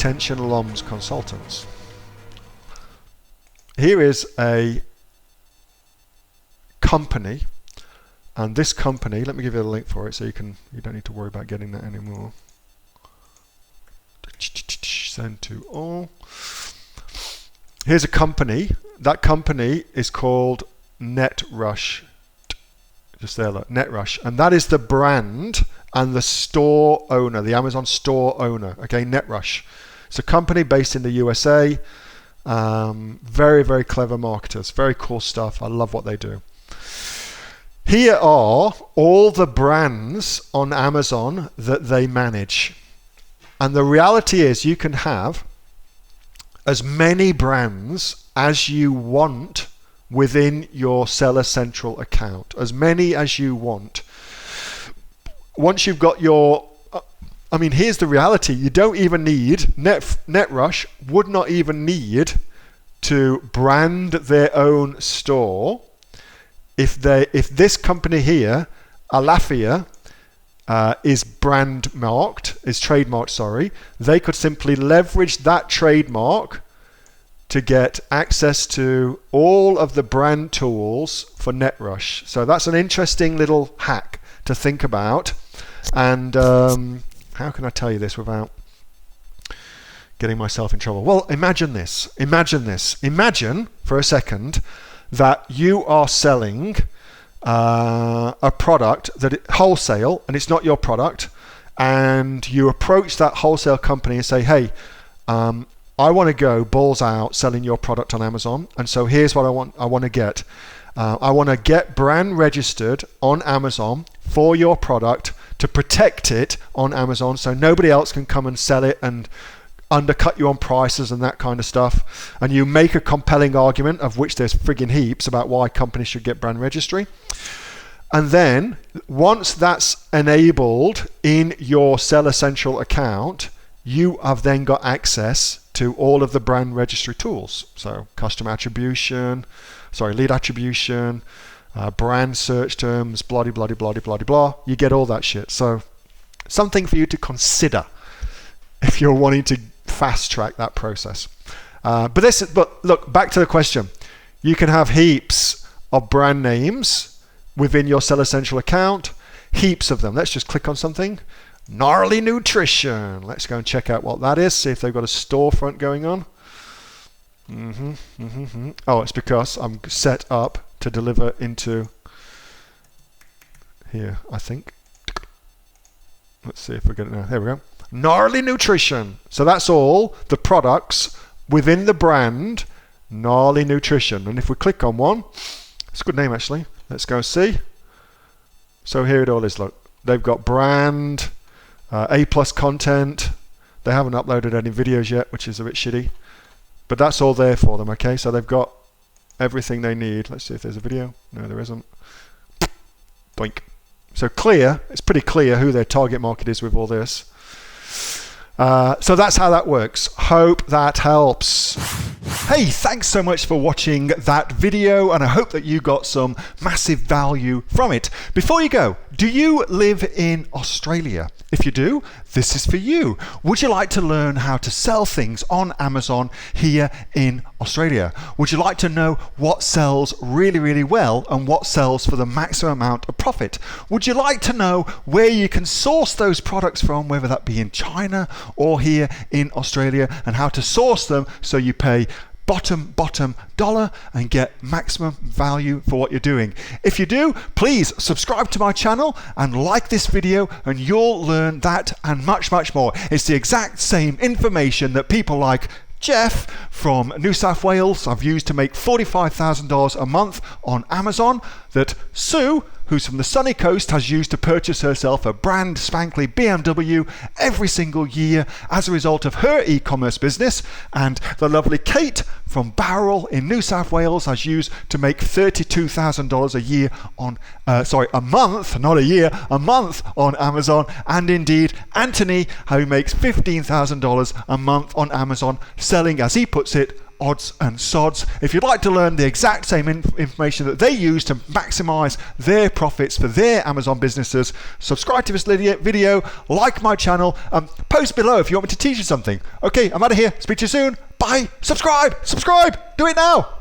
Attention LOMS consultants. Here is a company, and this company, let me give you a link for it so you don't need to worry about getting that anymore. Send to all. Here's a company. That company is called NetRush. Just there, look, NetRush, and that is the brand and the store owner, the Amazon store owner. Okay, NetRush. It's a company based in the USA. Very, very clever marketers. Very cool stuff. I love what they do. Here are all the brands on Amazon that they manage. And the reality is you can have as many brands as you want within your Seller Central account. As many as you want. Once you've got your... I mean, here's the reality. You don't even need... NetRush would not even need to brand their own store if this company here, Alafia, is trademarked, sorry. They could simply leverage that trademark to get access to all of the brand tools for NetRush. So that's an interesting little hack to think about. And how can I tell you this without getting myself in trouble? Well, imagine this. Imagine for a second that you are selling a product that wholesale, and it's not your product, and you approach that wholesale company and say, hey, I want to go balls out selling your product on Amazon, and so here's what I want to get. I want to get brand registered on Amazon for your product to protect it on Amazon so nobody else can come and sell it and undercut you on prices and that kind of stuff. And you make a compelling argument, of which there's friggin' heaps, about why companies should get brand registry. And then once that's enabled in your Seller Central account, you have then got access to all of the brand registry tools. So customer attribution, lead attribution, brand search terms, blah, blah, blah, blah, blah, blah. You get all that shit. So something for you to consider if you're wanting to fast track that process. But look, back to the question. You can have heaps of brand names within your Seller Central account, heaps of them. Let's just click on something. Gnarly Nutrition. Let's go and check out what that is, see if they've got a storefront going on. Oh, it's because I'm set up to deliver into here, I think. Let's see if we get it now. There we go. Gnarly Nutrition. So that's all the products within the brand Gnarly Nutrition. And if we click on one, it's a good name actually. Let's go and see. So here it all is. Look, they've got brand, A+ content. They haven't uploaded any videos yet, which is a bit shitty. But that's all there for them, okay? So they've got everything they need. Let's see if there's a video. No, there isn't. Doink. So clear, it's pretty clear who their target market is with all this. So that's how that works. Hope that helps. Hey, thanks so much for watching that video, and I hope that you got some massive value from it. Before you go, do you live in Australia? If you do, this is for you. Would you like to learn how to sell things on Amazon here in Australia? Would you like to know what sells really, really well and what sells for the maximum amount of profit? Would you like to know where you can source those products from, whether that be in China or here in Australia, and how to source them so you pay bottom dollar and get maximum value for what you're doing? If you do, please subscribe to my channel and like this video, and you'll learn that and much more. It's the exact same information that people like Jeff from New South Wales I've used to make $45,000 a month on Amazon, that Sue, who's from the sunny coast, has used to purchase herself a brand spankly BMW every single year as a result of her e-commerce business, and the lovely Kate from Bowral in New South Wales has used to make $32,000 a year on, a month, not a year, a month on Amazon, and indeed Anthony, who makes $15,000 a month on Amazon, selling, as he puts it, odds and sods. If you'd like to learn the exact same information that they use to maximize their profits for their Amazon businesses, subscribe to this video, like my channel, post below if you want me to teach you something. Okay, I'm out of here. Speak to you soon. Bye. Subscribe. Do it now.